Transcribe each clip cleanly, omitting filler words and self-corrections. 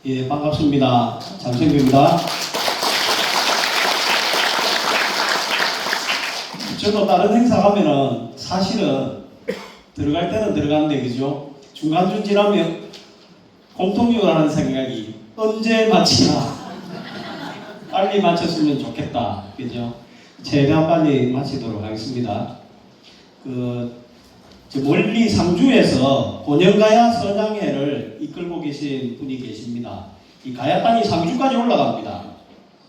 예, 반갑습니다. 장성규입니다. 저도 다른 행사 가면은 사실은 들어갈 때는 들어가는데, 그죠? 중간쯤 지나면 공통적으로 생각이 언제 마치나 빨리 마쳤으면 좋겠다, 그죠? 최대한 빨리 마치도록 하겠습니다. 멀리 상주에서 권영가야 선양회를 이끌고 계신 분이 계십니다. 이 가야땅이 상주까지 올라갑니다.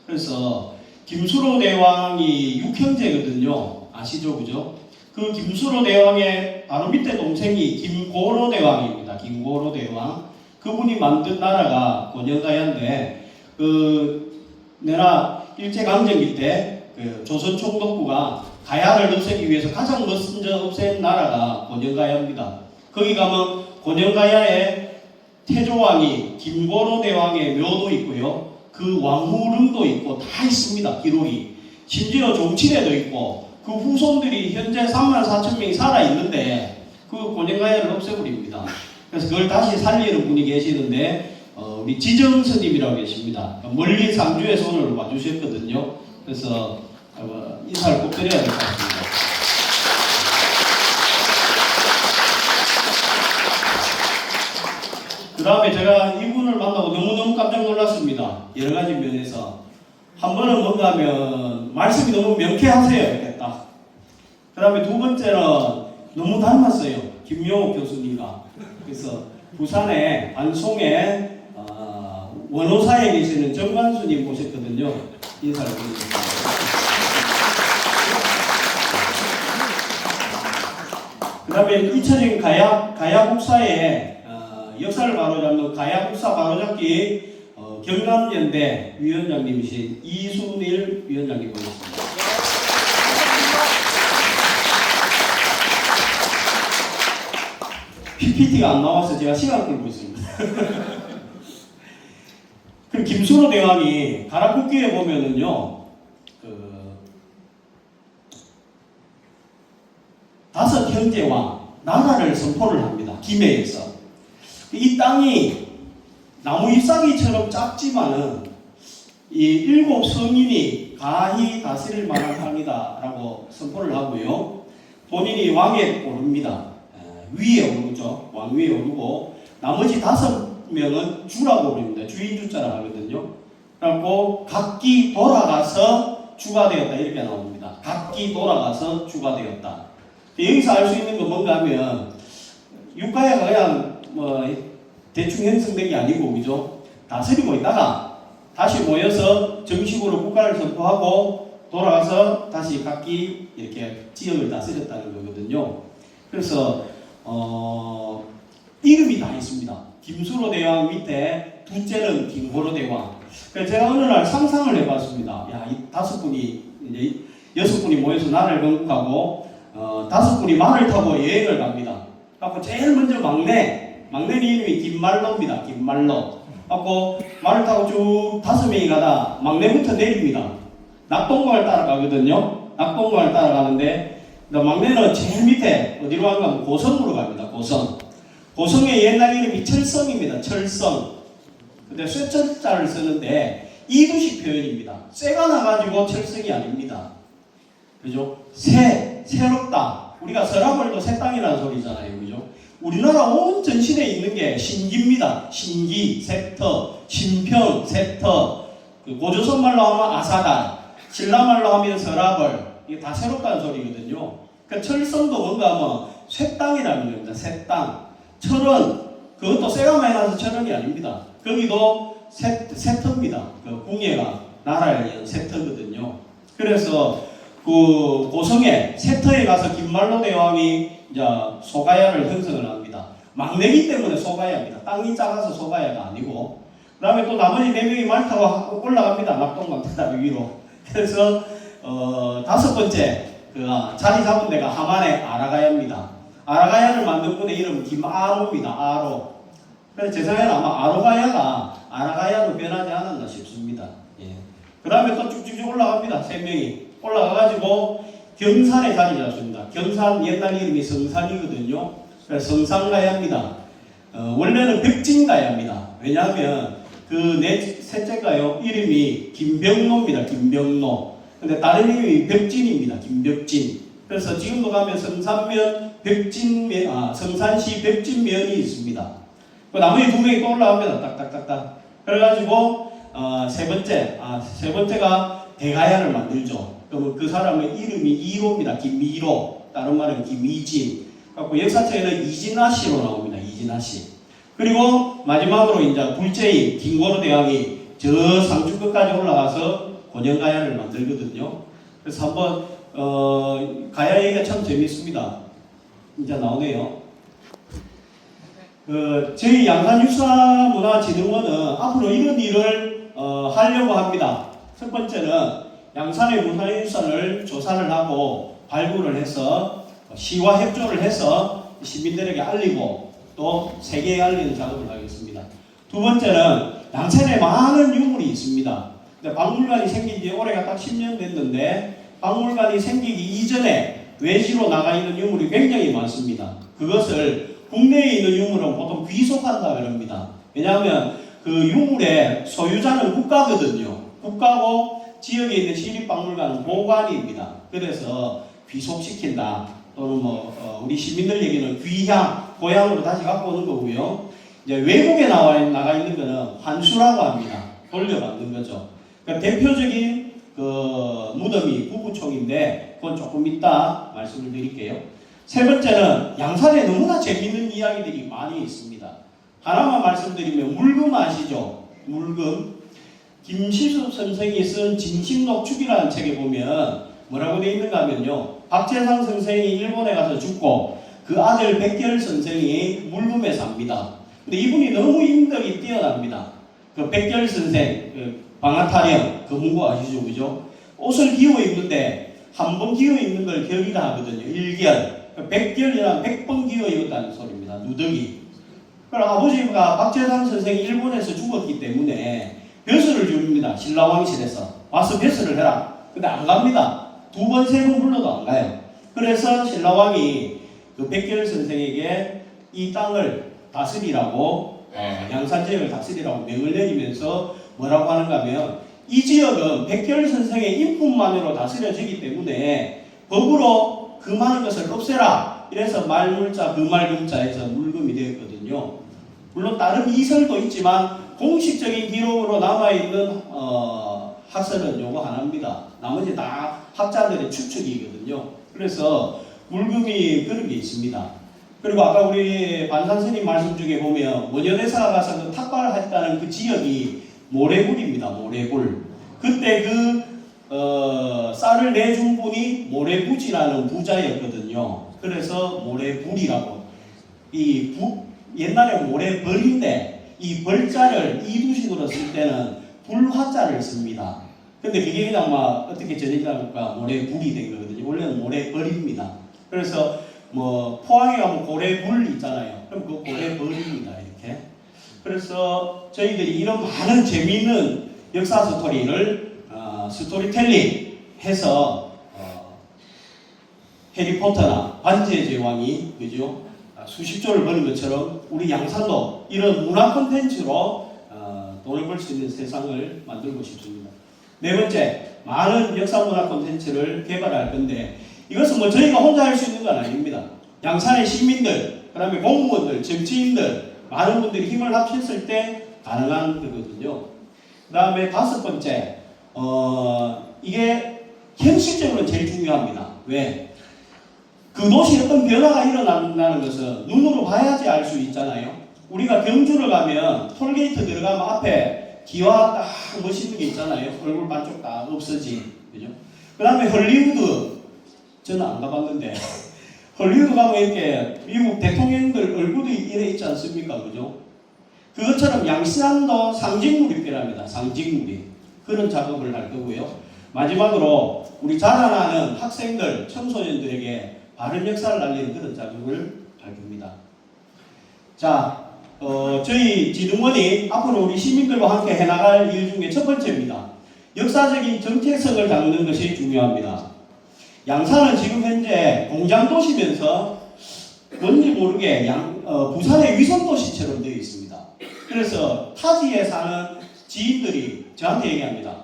그래서 김수로 대왕이 육형제거든요. 아시죠, 그죠? 그 김수로 대왕의 바로 밑에 동생이 김고로 대왕입니다. 김고로 대왕. 그분이 만든 나라가 권영가야인데, 내가 일제강점기 때 조선 총독부가 가야를 없애기 위해서 가장 먼저 없앤 나라가 권영가야입니다. 거기 가면 권영가야에 태조왕이 김고로 대왕의 묘도 있고요. 그 왕후릉도 있고 다 있습니다. 기록이. 심지어 종친에도 있고 그 후손들이 현재 34,000명이 살아있는데 그 권영가야를 없애버립니다. 그래서 그걸 다시 살리는 분이 계시는데 우리 지정스님이라고 계십니다. 멀리 상주에서 오늘 와주셨거든요. 그래서 인사를 꼭 드려야 될 것 같습니다. 그 다음에 제가 이분을 만나고 너무너무 깜짝 놀랐습니다. 여러 가지 면에서. 한 번은 뭔가 하면 말씀이 너무 명쾌하세요. 이렇게 딱. 그 다음에 두 번째는 너무 닮았어요. 김용옥 교수님과. 그래서 부산의 반송에 원호사에 계시는 정관수님 모셨거든요. 인사를 드리겠습니다. 그 다음에 잊혀진 가야국사의 역사를 바로잡는 가야국사 바로잡기 경남연대 위원장님이신 이순일 위원장님 모셨습니다. PPT가 안 나와서 제가 시간 끌고 있습니다. 그 김수로 대왕이 가락국기에 보면은요, 다섯 형제와 나라를 선포를 합니다. 김해에서. 이 땅이 나무 잎사귀처럼 작지만은 이 일곱 성인이 가히 다스릴 만한 땅이다 라고 선포를 하고요. 본인이 왕에 오릅니다. 위에 오르죠. 왕 위에 오르고 나머지 5명은 주라고 부릅니다. 주인주자라 하거든요. 그래갖고 각기 돌아가서 주가 되었다 이렇게 나옵니다. 각기 돌아가서 주가 되었다. 여기서 알 수 있는 건 뭔가 하면 육가야가 그냥 대충 형성된 게 아니고, 그죠? 다스리고 있다가 다시 모여서 정식으로 국가를 선포하고 돌아가서 다시 각기 이렇게 지역을 다스렸다는 거거든요. 그래서 이름이 다 있습니다. 김수로 대왕 밑에 둘째는 김고로 대왕. 그래서 제가 어느 날 상상을 해봤습니다. 야, 이 5분이 이제 6분이 모여서 나라를 건국하고 5분이 말을 타고 여행을 갑니다. 그래서 제일 먼저 막내 이름이 김말로입니다. 김말로. 그래서 말을 타고 쭉 5명이 가다 막내부터 내립니다. 낙동강을 따라가거든요. 낙동강을 따라가는데 막내는 제일 밑에 어디로 가면 고성으로 갑니다. 고성의 옛날 이름이 철성입니다. 철성. 근데 쇠철자를 쓰는데 이두식 표현입니다. 쇠가 나가지고 철성이 아닙니다. 그죠? 새롭다. 우리가 서라벌도 새 땅이라는 소리잖아요. 그죠? 우리나라 온 전신에 있는 게 신기입니다. 신기, 세터, 신평, 세터. 고조선 말로 하면 아사달, 신라 말로 하면 서라벌. 이게 다 새롭다는 소리거든요. 그러니까 철성도 뭔가 하면 새 땅이라는 겁니다. 새 땅. 철은 그것도 쇠가 많이 나서 철원이 아닙니다. 거기도 세터입니다. 그 궁예가 나라의 세터거든요. 그래서 그 고성에 세터에 가서 김말로 대왕이 이제 소가야를 형성을 합니다. 막내기 때문에 소가야입니다. 땅이 작아서 소가야가 아니고. 그 다음에 또 나머지 4명이 말 타고 올라갑니다. 낙동강 바다리 위로. 그래서 5번째 자리 잡은 데가 하만의 아라가야입니다. 아라가야를 만든 분의 이름은 김아로입니다. 아로. 그래서 제 생각에는 아마 아로가야가 아라가야로 변하지 않았나 싶습니다. 예. 그 다음에 또 쭉쭉쭉 올라갑니다. 3명이. 올라가가지고 경산에 자리 잡습니다. 경산 옛날 이름이 성산이거든요. 그래서 성산가야입니다. 원래는 벽진가야입니다. 왜냐하면 그 셋째가요, 이름이 김병로입니다. 김병로. 근데 다른 이름이 벽진입니다. 김벽진. 그래서 지금도 가면 성산면 성산시 벽진면이 있습니다. 그 나머지 두 명이 또 올라갑니다. 딱딱딱딱. 그래가지고 세 번째가 대가야를 만들죠. 그럼 그 사람의 이름이 이로입니다. 김이로. 다른 말은 김이진. 그래서 역사책에는 이진아 씨로 나옵니다. 이진아 씨. 그리고 마지막으로 이제 둘째인 김고로 대왕이 저 상주 끝까지 올라가서 곤영가야를 만들거든요. 그래서 한번 가야 얘기가 참 재밌습니다. 이제 나오네요. 저희 양산육사문화진흥원은 앞으로 이런 일을 하려고 합니다. 첫 번째는 양산의 문화유산을 조사를 하고 발굴을 해서 시와 협조를 해서 시민들에게 알리고 또 세계에 알리는 작업을 하겠습니다. 두 번째는 양산에 많은 유물이 있습니다. 박물관이 생긴 지 올해가 딱 10년 됐는데 박물관이 생기기 이전에 외지로 나가 있는 유물이 굉장히 많습니다. 그것을 국내에 있는 유물은 보통 귀속한다 그럽니다. 왜냐하면 그 유물의 소유자는 국가거든요. 국가고 지역에 있는 시립박물관은 보관입니다. 그래서 귀속시킨다. 또는 우리 시민들 얘기는 귀향, 고향으로 다시 갖고 오는 거고요. 이제 외국에 나가 있는 거는 환수라고 합니다. 돌려받는 거죠. 그러니까 대표적인 그 무덤이 부부총인데 그건 조금 이따 말씀을 드릴게요. 세 번째는 양산에 너무나 재밌는 이야기들이 많이 있습니다. 하나만 말씀드리면 물금 아시죠? 물금. 김시숙 선생이 쓴 진식록축이라는 책에 보면 뭐라고 되어 있는가 하면요. 박재상 선생이 일본에 가서 죽고 그 아들 백결 선생이 물금에 삽니다. 근데 이분이 너무 인덕이 뛰어납니다. 그 백결 선생, 방아타령, 그 문구 아시죠? 그죠? 옷을 기워 입는데 한 번 기워 입는 걸 결이라 하거든요. 일결. 백결이란 100번 기워 입었다는 소리입니다. 누더기. 그럼 아버지가 박재상 선생이 일본에서 죽었기 때문에 벼슬을 줍니다. 신라왕실에서. 와서 벼슬을 해라. 근데 안 갑니다. 두 번, 세 번 불러도 안 가요. 그래서 신라왕이 그 백결 선생에게 이 땅을 다스리라고, 양산 지역을 다스리라고 명을 내리면서 뭐라고 하는가 하면 이 지역은 백결 선생의 인품만으로 다스려지기 때문에 법으로 그 많은 것을 없애라. 이래서 말물자, 금말금자에서 물금이 되었거든요. 물론 다른 이설도 있지만 공식적인 기록으로 남아있는 학설은 요거 하나입니다. 나머지 다 학자들의 추측이거든요. 그래서 물금이 그런 게 있습니다. 그리고 아까 우리 반상스님 말씀 중에 보면 원효대사가 가서 그 탁발을 했다는 그 지역이 모래굴입니다. 모래굴. 그때 쌀을 내준 분이 모래부지라는 부자였거든요. 그래서 모래불이라고. 옛날에 모래벌인데 이 벌자를 이두식으로 쓸 때는 불화자를 씁니다. 근데 그게 그냥 막 어떻게 전해지니까 모래불이 된 거거든요. 원래는 모래벌입니다. 그래서 포항에 가면 고래불 있잖아요. 그럼 그 고래벌입니다. 이렇게. 그래서 저희들이 이런 많은 재미있는 역사 스토리를 스토리텔링 해서 해리포터나 반지의 제왕이 그죠? 수십 조를 버는 것처럼 우리 양산도 이런 문화 콘텐츠로 돈을 벌 수 있는 세상을 만들고 싶습니다. 네 번째, 많은 역사 문화 콘텐츠를 개발할 건데 이것은 저희가 혼자 할 수 있는 건 아닙니다. 양산의 시민들, 그 다음에 공무원들, 정치인들, 많은 분들이 힘을 합쳤을 때 가능한 거거든요. 그 다음에 다섯 번째, 이게 현실적으로 제일 중요합니다. 왜? 그 도시에 어떤 변화가 일어난다는 것은 눈으로 봐야지 알 수 있잖아요. 우리가 경주를 가면 톨게이트 들어가면 앞에 기와 딱 멋있는 게 있잖아요. 얼굴 반쪽 다 없어진. 그죠? 그 다음에 헐리우드, 저는 안 가봤는데, 헐리우드 가면 이렇게 미국 대통령들 얼굴이 이래 있지 않습니까? 그죠? 그것처럼 양산도 상징물입니다. 상징물이. 그런 작업을 할 거고요. 마지막으로 우리 자라나는 학생들, 청소년들에게 바른 역사를 알리는 그런 작업을 할 겁니다. 자, 저희 진흥원이 앞으로 우리 시민들과 함께 해나갈 일 중에 첫 번째입니다. 역사적인 정체성을 잡는 것이 중요합니다. 양산은 지금 현재 공장도시면서 뭔지 모르게 부산의 위성도시처럼 되어 있습니다. 그래서 타지에 사는 지인들이 저한테 얘기합니다.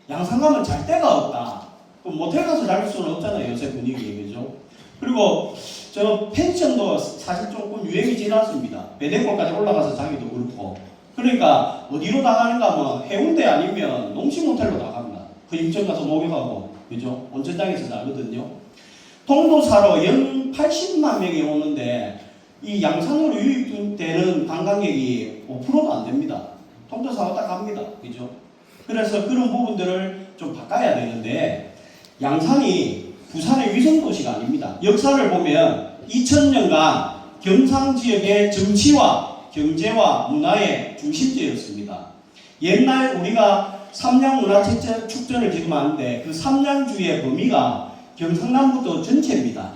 양산 가면 잘 데가 없다. 그럼 모텔 가서 잘 수는 없잖아요. 요새 분위기에. 그죠? 그리고 저 펜션도 사실 조금 유행이 지났습니다. 배대골까지 올라가서 자기도 그렇고. 그러니까 어디로 나가는가 하면 해운대 아니면 농심호텔로 나갑니다. 그 인천 가서 목욕하고. 그죠? 온천장에서 자거든요. 통도사로 연 80만 명이 오는데 이 양산으로 유입되는 관광객이 5%도 안 됩니다. 통도사 왔다 갑니다. 그죠? 그래서 그런 부분들을 좀 바꿔야 되는데 양산이 부산의 위성도시가 아닙니다. 역사를 보면 2000년간 경상 지역의 정치와 경제와 문화의 중심지였습니다. 옛날 우리가 삼양문화축전을 지금 하는데 그 삼양주의 범위가 경상남북도 전체입니다.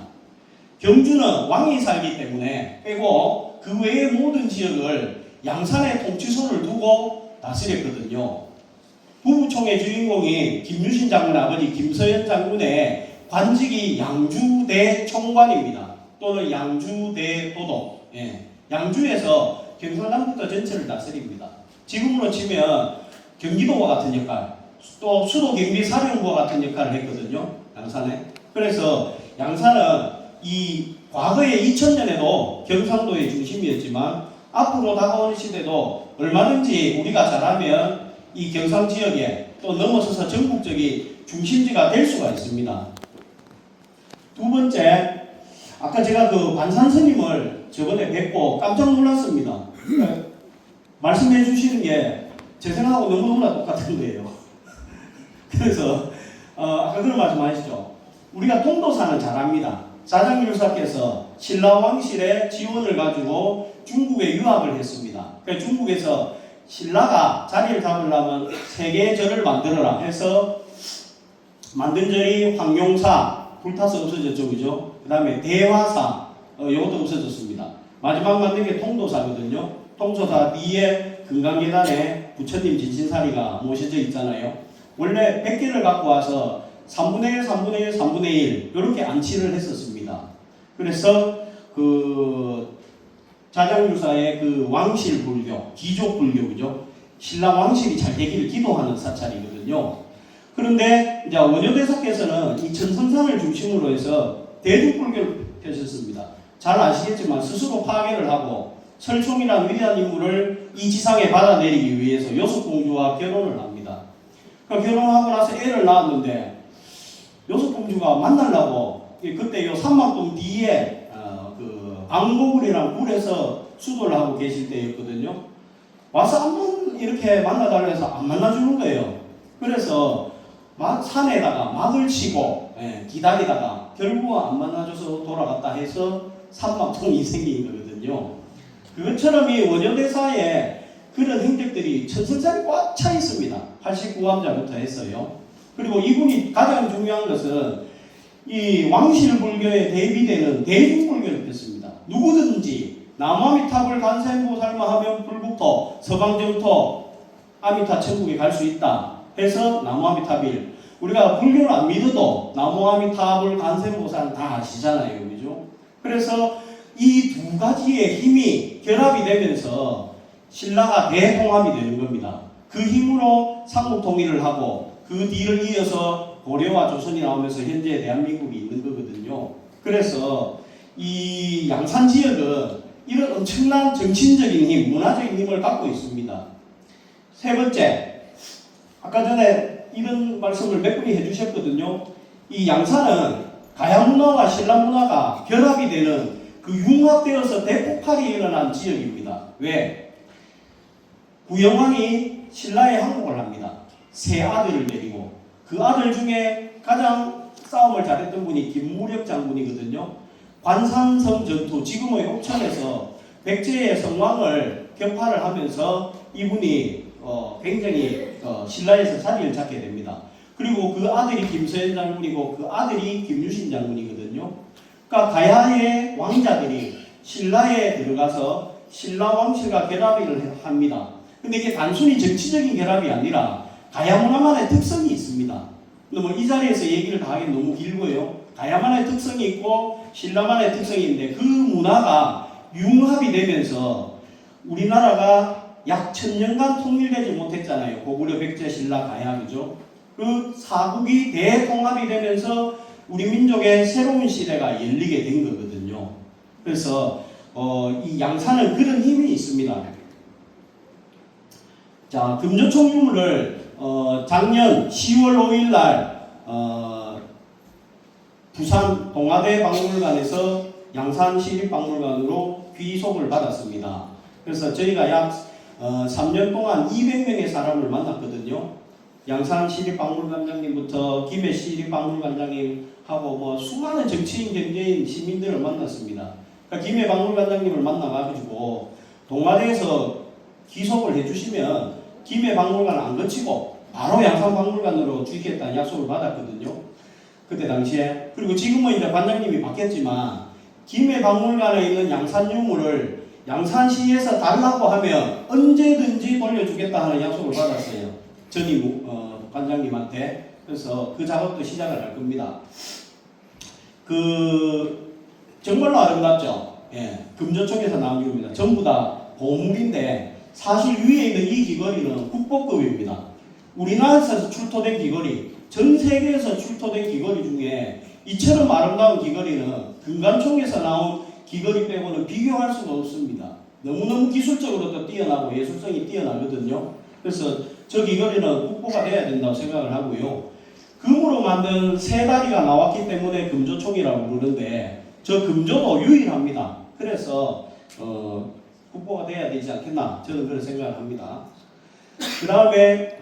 경주는 왕이 살기 때문에 빼고 그 외의 모든 지역을 양산의 통치소를 두고 다스렸거든요. 부부총의 주인공인 김유신 장군 아버지 김서연 장군의 관직이 양주대 총관입니다. 또는 양주대 도독. 예. 양주에서 경상남북도 전체를 다스립니다. 지금으로 치면 경기도와 같은 역할, 또 수도경비사령부와 같은 역할을 했거든요. 양산에. 그래서 양산은 이 과거에 2000년에도 경상도의 중심이었지만 앞으로 다가올 시대도 얼마든지 우리가 잘하면 이 경상 지역에 또 넘어서서 전국적인 중심지가 될 수가 있습니다. 두 번째, 아까 제가 그 관산 스님을 저번에 뵙고 깜짝 놀랐습니다. 말씀해 주시는 게 제 생각하고 너무너무나 똑같은 거예요. 그래서 아까 그런 말씀 하시죠. 우리가 통도사는 잘합니다. 사장율사께서 신라 왕실의 지원을 가지고 중국에 유학을 했습니다. 그러니까 중국에서 신라가 자리를 잡으려면 세계의 절을 만들어라 해서 만든 절이 황룡사, 불타서 없어졌죠. 그죠? 그 다음에 대화사, 이것도 없어졌습니다. 마지막 만든 게 통도사거든요. 통도사 뒤에 금강계단에 부처님 진신사리가 모셔져 있잖아요. 원래 100개를 갖고 와서 3분의 1, 3분의 1, 3분의 1 이렇게 안치를 했었습니다. 그래서 그 자장유사의 그 왕실 불교, 기족 불교, 그죠? 신라 왕실이 잘 되기를 기도하는 사찰이거든요. 그런데 이제 원효대사께서는 이 천성산을 중심으로 해서 대중불교를 펴셨습니다. 잘 아시겠지만 스스로 파괴를 하고 설총이라는 위대한 인물을 이 지상에 받아내리기 위해서 요속공주와 결혼을 합니다. 결혼하고 나서 애를 낳았는데 요속공주가 만나려고 그때 요 삼막동 뒤에 그 ang고굴이라는 굴에서 수도를 하고 계실 때였거든요. 와서 한번 이렇게 만나달라 해서 안 만나주는 거예요. 그래서 산에다가 막을 치고 기다리다가 결국은 안 만나줘서 돌아갔다 해서 삼막동이 생긴 거거든요. 그것처럼 이 원효대사에 그런 행적들이 천성산이 꽉 차 있습니다. 89암자부터 했어요. 그리고 이분이 가장 중요한 것은 이 왕실 불교에 대비되는 대중불교를 폈습니다. 누구든지 남아미탑을 간센보살만 하면 불국토, 서방정토, 아미타 천국에 갈 수 있다 해서 나무아미탑일. 우리가 불교를 안 믿어도 나무아미탑을 간센보살 다 아시잖아요. 그죠? 그래서 이 두 가지의 힘이 결합이 되면서 신라가 대통합이 되는 겁니다. 그 힘으로 삼국통일을 하고 그 뒤를 이어서 고려와 조선이 나오면서 현재 대한민국이 있는 거거든요. 그래서 이 양산 지역은 이런 엄청난 정신적인 힘, 문화적인 힘을 갖고 있습니다. 세 번째, 아까 전에 이런 말씀을 몇 분이 해주셨거든요. 이 양산은 가야 문화와 신라 문화가 결합이 되는 그 융합되어서 대폭발이 일어난 지역입니다. 왜? 구영왕이 신라에 항복을 합니다. 세 아들을 데리고. 그 아들 중에 가장 싸움을 잘했던 분이 김무력 장군이거든요. 관산성 전투, 지금의 옥천에서 백제의 성왕을 격파를 하면서 이분이 굉장히 신라에서 자리를 잡게 됩니다. 그리고 그 아들이 김서연 장군이고 그 아들이 김유신 장군이거든요. 그러니까 가야의 왕자들이 신라에 들어가서 신라 왕실과 결합을 합니다. 근데 이게 단순히 정치적인 결합이 아니라 가야 문화만의 특성이 있습니다. 뭐 이 자리에서 얘기를 다 하긴 너무 길고요. 가야만의 특성이 있고 신라만의 특성이 있는데 그 문화가 융합이 되면서 우리나라가 약 1000년간 통일되지 못했잖아요. 고구려, 백제, 신라, 가야, 그죠? 그 사국이 대통합이 되면서 우리 민족의 새로운 시대가 열리게 된 거거든요. 그래서 이 양산은 그런 힘이 있습니다. 자, 금조총 유물을 작년 10월 5일 날 부산 동아대 박물관에서 양산시립박물관으로 귀속을 받았습니다. 그래서 저희가 약 3년 동안 200명의 사람을 만났거든요. 양산시립박물관장님부터 김해시립박물관장님하고 뭐 수많은 정치인, 경제인, 시민들을 만났습니다. 그러니까 김해 박물관장님을 만나가지고 동아대에서 귀속을 해주시면 김해 박물관을 안 거치고 바로 양산박물관으로 주겠다는 약속을 받았거든요. 그때 당시에. 그리고 지금은 이제 관장님이 바뀌었지만 김해 박물관에 있는 양산 유물을 양산시에서 달라고 하면 언제든지 돌려주겠다 하는 약속을 받았어요. 전임 관장님한테. 그래서 그 작업도 시작을 할 겁니다. 정말로 아름답죠. 예, 금조총에서 나온 유물입니다. 전부 다 보물인데 사실 위에 있는 이 귀걸이는 국보급입니다. 우리나라에서 출토된 귀걸이, 전 세계에서 출토된 귀걸이 중에 이처럼 아름다운 귀걸이는 금관총에서 나온 귀걸이 빼고는 비교할 수가 없습니다. 너무너무 기술적으로도 뛰어나고 예술성이 뛰어나거든요. 그래서 저 귀걸이는 국보가 돼야 된다고 생각을 하고요. 금으로 만든 세 다리가 나왔기 때문에 금조총이라고 부르는데 저 금조도 유일합니다. 그래서 국보가 돼야 되지 않겠나 저는 그런 생각을 합니다. 그 다음에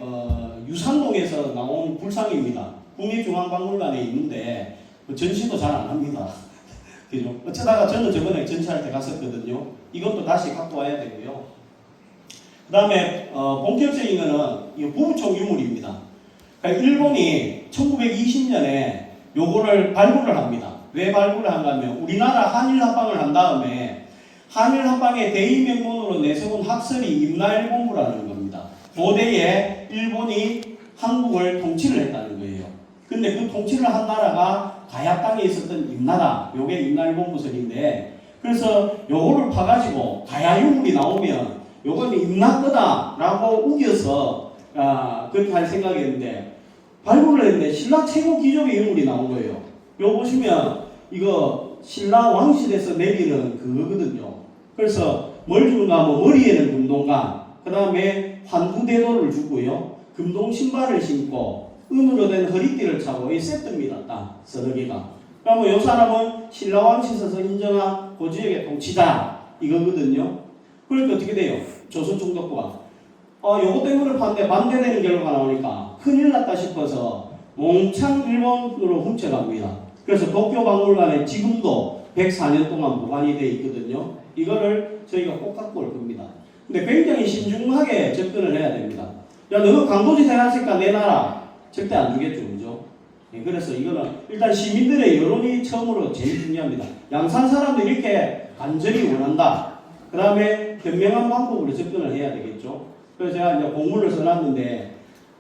유산동에서 나온 불상입니다. 국립중앙박물관에 있는데 전시도 잘 안 합니다. 그죠? 어쩌다가 저는 저번에 전시할 때 갔었거든요. 이것도 다시 갖고 와야 되고요. 그 다음에 본격적인 거는 이 부부총 유물입니다. 그러니까 일본이 1920년에 요거를 발굴을 합니다. 왜 발굴을 한가 하면 우리나라 한일합방을 한 다음에 한일합방의 대의명분으로 내세운 학설이 임나일본부라는 겁니다. 고대에 일본이 한국을 통치를 했다는 거예요. 근데 그 통치를 한 나라가 가야 땅에 있었던 임나라, 요게 임나일본부설인데, 그래서 요거를 파가지고 가야 유물이 나오면 요거는 임나 거다라고 우겨서 그렇게 할 생각이었는데 발굴을 했는데 신라 최고 귀족의 유물이 나온 거예요. 요 보시면 이거 신라 왕실에서 내리는 그거거든요. 그래서 뭘 주는가 하면 머리에는 금동관, 그 다음에 환구대도를 주고요. 금동 신발을 신고 은으로 된 허리띠를 차고 이 세트입니다. 딱 서너 개가. 그러면 이 사람은 신라 왕실에서 인정한 고지역의 통치자 이거거든요. 그러니까 어떻게 돼요? 조선 총독부가 요거 때문에 반대되는 결과가 나오니까 큰일 났다 싶어서 몽창 일본으로 훔쳐갑니다. 그래서 도쿄박물관에 지금도 104년 동안 보관이 되어 있거든요. 이거를 저희가 꼭 갖고 올 겁니다. 근데 굉장히 신중하게 접근을 해야 됩니다. 야, 너 강도지 생각하니까 내놔라. 절대 안 주겠죠, 그죠? 네, 그래서 이거는 일단 시민들의 여론이 처음으로 제일 중요합니다. 양산 사람들이 이렇게 간절히 원한다. 그 다음에 현명한 방법으로 접근을 해야 되겠죠. 그래서 제가 이제 공문을 써놨는데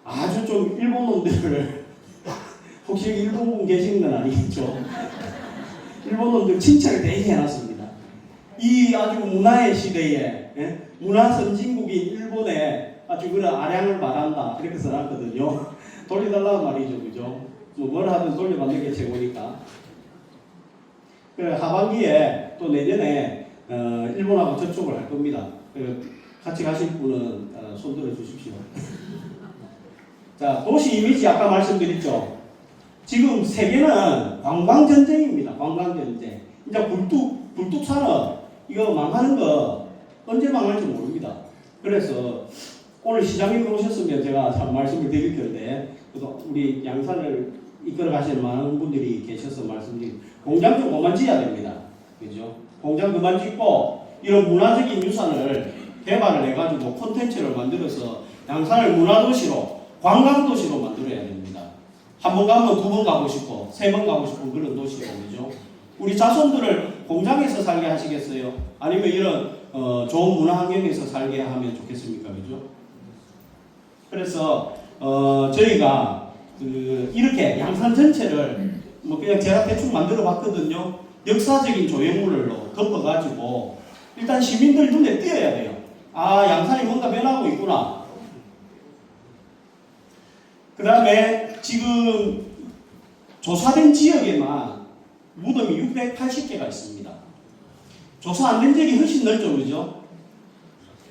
아주 좀 일본 놈들을 혹시 일본 분 계시는 건 아니겠죠? 일본 놈들 칭찬을 되게 해놨습니다. 이 아주 문화의 시대에 문화 선진국인 일본에 아주 그런 아량을 말한다 이렇게 써놨거든요. 돌려달라는 말이죠, 그죠? 뭘 하든 돌려받는 게 최고니까. 그래 하반기에 또 내년에 일본하고 접촉을 할 겁니다. 같이 가실 분은 손 들어 주십시오. 자, 도시 이미지 아까 말씀드렸죠. 지금 세계는 관광전쟁입니다. 관광전쟁. 이제 굴뚝 산업 이거 망하는 거 언제 망할지 모릅니다. 그래서 오늘 시장님 오셨으면 제가 참 말씀을 드릴 건데 우리 양산을 이끌어 가시는 많은 분들이 계셔서 말씀드린 공장 좀 그만 지어야 됩니다. 그죠? 공장 그만 짓고 이런 문화적인 유산을 개발을 해가지고 콘텐츠를 만들어서 양산을 문화도시로 관광도시로 만들어야 됩니다. 한 번 가면 두 번 가고 싶고 세 번 가고 싶은 그런 도시고 그죠? 우리 자손들을 공장에서 살게 하시겠어요? 아니면 이런 좋은 문화 환경에서 살게 하면 좋겠습니까? 그죠? 그래서 저희가 이렇게 양산 전체를 뭐 그냥 제가 대충 만들어 봤거든요. 역사적인 조형물로 덮어가지고 일단 시민들 눈에 띄어야 돼요. 아, 양산이 뭔가 그 다음에 지금 조사된 지역에만 무덤이 680개가 있습니다. 조사 안 된 지역이 훨씬 넓죠, 그죠?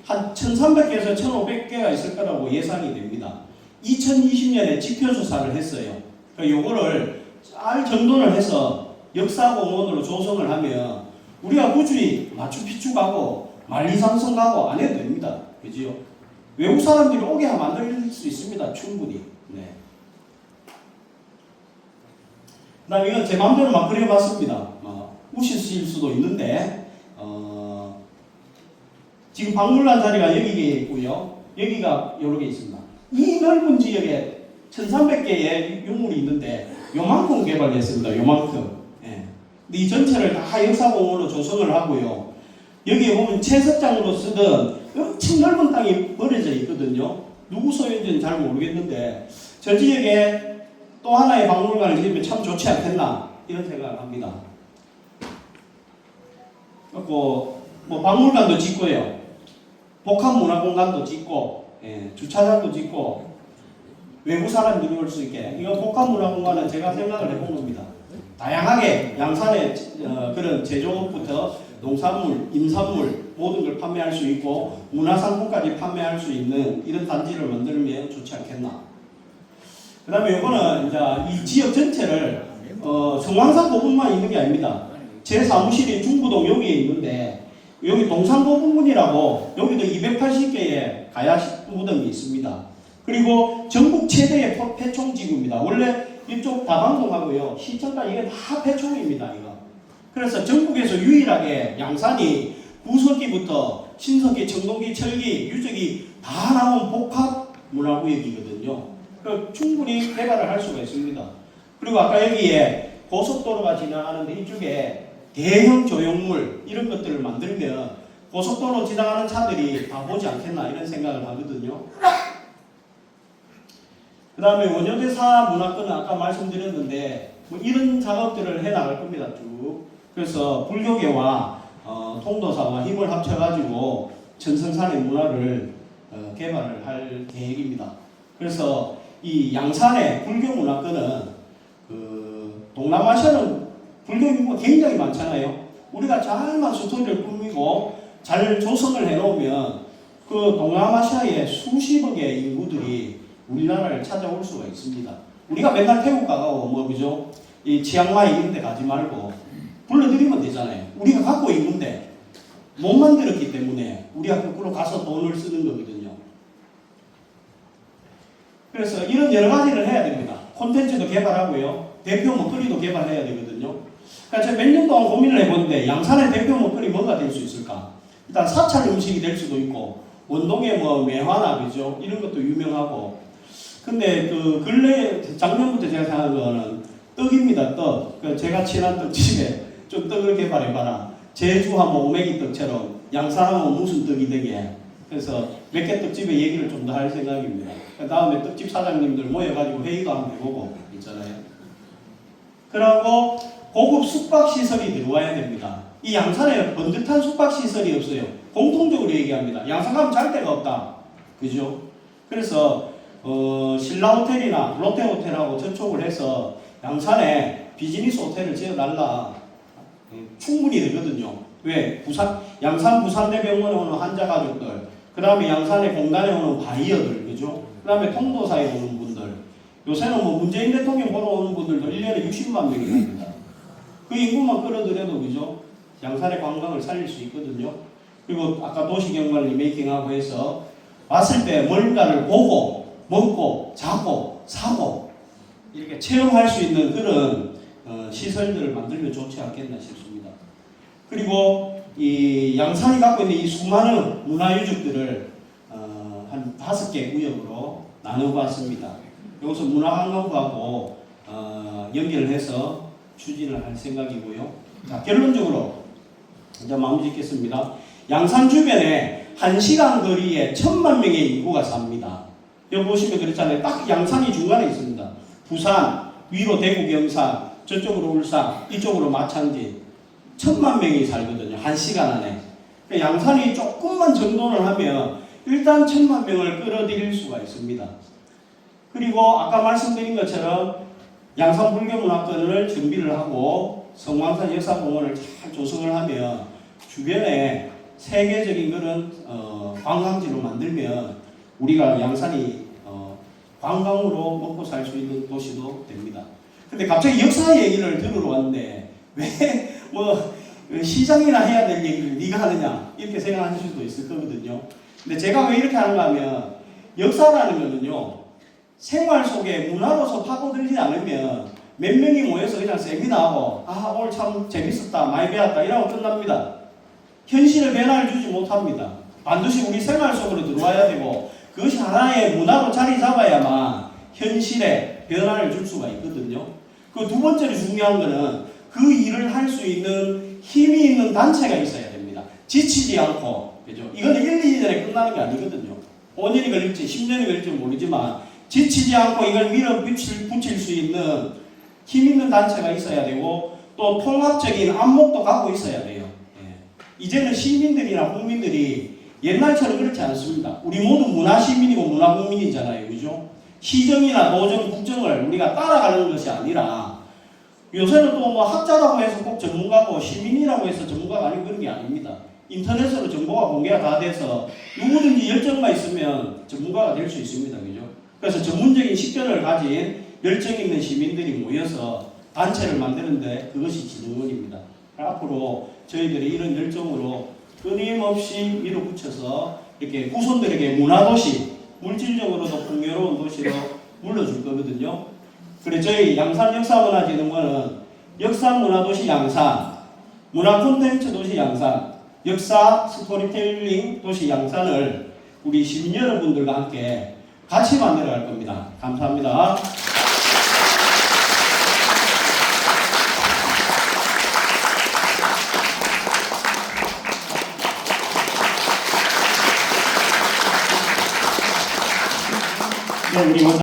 한 1300개에서 1500개가 있을 거라고 예상이 됩니다. 2020년에 지표조사를 했어요. 그러니까 요거를 잘 정돈을 해서 역사공원으로 조성을 하면 우리가 굳이 마추픽추 가고 만리장성 가고 안 해도 됩니다. 그죠? 외국 사람들이 오게 만들 수 있습니다. 충분히. 네. 그 다음에 이건 제 마음대로 막 그려봤습니다. 우시실 수도 있는데, 지금 박물관 자리가 여기에 있고요. 여기가 여러 개 있습니다. 이 넓은 지역에 1300개의 유물이 있는데 요만큼 개발했습니다. 요만큼. 예. 근데 이 전체를 다 역사공원으로 조성을 하고요. 여기에 보면 채석장으로 쓰던 엄청 넓은 땅이 버려져 있거든요. 누구 소유인지는 잘 모르겠는데 저 지역에 또 하나의 박물관을 지으면 참 좋지 않겠나 이런 생각을 합니다. 그리고 뭐 박물관도 짓고요. 복합문화공간도 짓고, 예, 주차장도 짓고, 외부 사람들이 올 수 있게. 이거 복합문화공간은 제가 생각을 해본 겁니다. 다양하게 양산의 그런 제조업부터 농산물, 임산물 모든 걸 판매할 수 있고 문화상품까지 판매할 수 있는 이런 단지를 만들면 좋지 않겠나. 그 다음에 이거는 이제 이 지역 전체를 성황산 고분만 있는 게 아닙니다. 제 사무실이 중부동 여기에 있는데 여기 동산고분문이라고 여기도 280개의 가야 무덤이 있습니다. 그리고 전국 최대의 폐총지구입니다. 원래 이쪽 다방동하고요 시청까지 이게 다 폐총입니다. 이거. 그래서 전국에서 유일하게 양산이 구석기부터 신석기, 청동기, 철기, 유적이 다 나온 복합 문화구역이거든요. 충분히 개발을 할 수가 있습니다. 그리고 아까 여기에 고속도로가 지나가는데 이쪽에 대형 조형물 이런 것들을 만들면 고속도로 지나가는 차들이 다 보지 않겠나 이런 생각을 하거든요. 그 다음에 원효대사 문화권은 아까 말씀드렸는데 뭐 이런 작업들을 해 나갈 겁니다. 쭉. 그래서 불교계와 통도사와 힘을 합쳐가지고 전성산의 문화를 개발을 할 계획입니다. 그래서 이 양산의 불교 문화권은 동남아시아는 불교 인구가 굉장히 많잖아요. 우리가 잘만 스토리를 꾸미고 잘 조성을 해놓으면 그 동남아시아의 수십억의 인구들이 우리나라를 찾아올 수가 있습니다. 우리가 맨날 태국 가고 뭐 그죠? 이 치앙마이 이런 데 가지 말고 불러들이면 되잖아요. 우리가 갖고 있는데 못 만들었기 때문에 우리가 거꾸로 가서 돈을 쓰는 거거든요. 그래서 이런 여러 가지를 해야 됩니다. 콘텐츠도 개발하고요. 대표 먹거리도 개발해야 되거든요. 그러니까 제가 몇 년 동안 고민을 해보는데 양산의 대표 먹거리 뭐가 될 수 있을까? 일단 사찰 음식이 될 수도 있고 원동의 뭐 매화나 그죠? 이런 것도 유명하고 근데 그 근래 작년부터 제가 생각한 거는 떡입니다. 떡. 그러니까 제가 친한 떡집에 좀 떡을 개발해봐라. 제주하면 오메기 떡처럼 양산하면 무슨 떡이 되게. 그래서 몇 개 떡집에 얘기를 좀 더 할 생각입니다. 그 다음에 떡집 사장님들 모여가지고 회의도 한번 해보고 있잖아요. 그리고 고급 숙박시설이 들어와야 됩니다. 이 양산에 번듯한 숙박시설이 없어요. 공통적으로 얘기합니다. 양산 가면 잘 데가 없다. 그죠? 그래서 신라호텔이나 롯데호텔하고 접촉을 해서 양산에 비즈니스 호텔을 지어달라. 충분히 되거든요. 왜? 양산 부산대병원에 오는 환자가족들, 그 다음에 양산의 공단에 오는 바이어들, 그죠? 그 다음에 통도사에 오는 분들, 요새는 뭐 문재인 대통령 보러 오는 분들도 1년에 60만 명이 됩니다. 그 인구만 끌어들여도, 그죠? 양산의 관광을 살릴 수 있거든요. 그리고 아까 도시경관 리메이킹하고 해서 왔을 때 뭔가를 보고, 먹고, 자고, 사고, 이렇게 체험할 수 있는 그런 시설들을 만들면 좋지 않겠나 싶습니다. 그리고 이 양산이 갖고 있는 이 수많은 문화유적들을 한 5개 구역으로 나눠봤습니다. 여기서 문화관광부하고 연결을 해서 추진을 할 생각이고요. 자, 결론적으로 이제 마무리 짓겠습니다. 양산 주변에 1시간 거리에 1000만 명의 인구가 삽니다. 여기 보시면 그랬잖아요. 딱 양산이 중간에 있습니다. 부산, 위로 대구, 경산, 저쪽으로 울산, 이쪽으로 마찬지 1000만 명이 살거든요. 1시간 안에. 양산이 조금만 정돈을 하면 일단 1000만 명을 끌어들일 수가 있습니다. 그리고 아까 말씀드린 것처럼 양산불교문화권을 준비를 하고 성황산 역사공원을 잘 조성을 하면 주변에 세계적인 그런 관광지로 만들면 우리가 양산이 관광으로 먹고 살 수 있는 도시도 됩니다. 근데 갑자기 역사 얘기를 들으러 왔는데 왜 뭐 시장이나 해야 될 얘기를 네가 하느냐 이렇게 생각하실 수도 있을 거거든요. 근데 제가 왜 이렇게 하는가 하면 역사라는 거는요 생활 속에 문화로서 파고들지 않으면 몇 명이 모여서 그냥 세미나하고 아 오늘 참 재밌었다 많이 배웠다 이러고 끝납니다. 현실의 변화를 주지 못합니다. 반드시 우리 생활 속으로 들어와야 되고 그것이 하나의 문화로 자리 잡아야만 현실에 변화를 줄 수가 있거든요. 그 두 번째로 중요한 거는 그 일을 할 수 있는 힘이 있는 단체가 있어야 됩니다. 지치지 않고, 그죠? 이거는 1, 2년에 끝나는 게 아니거든요. 5년이 걸릴지 10년이 걸릴지 모르지만 지치지 않고 이걸 밀어붙일 수 있는 힘 있는 단체가 있어야 되고 또 통합적인 안목도 갖고 있어야 돼요. 예. 이제는 시민들이나 국민들이 옛날처럼 그렇지 않습니다. 우리 모두 문화시민이고 문화국민이잖아요. 그죠? 시정이나 도정, 국정을 우리가 따라가는 것이 아니라 요새는 또 뭐 학자라고 해서 꼭 전문가고 시민이라고 해서 전문가가 아니고 그런 게 아닙니다. 인터넷으로 정보가 공개가 다 돼서 누구든지 열정만 있으면 전문가가 될 수 있습니다. 그죠? 그래서 전문적인 식견을 가진 열정 있는 시민들이 모여서 단체를 만드는데 그것이 진흥원입니다. 앞으로 저희들이 이런 열정으로 끊임없이 밀어붙여서 이렇게 후손들에게 문화도시, 물질적으로도 풍요로운 도시로 물려줄 거거든요. 그래 저희 양산역사문화진흥원은 역사문화도시 양산, 문화콘텐츠 도시 양산, 역사 스토리텔링 도시 양산을 우리 시민 여러분들과 함께 같이 만들어 갈 겁니다. 감사합니다. 네, 우리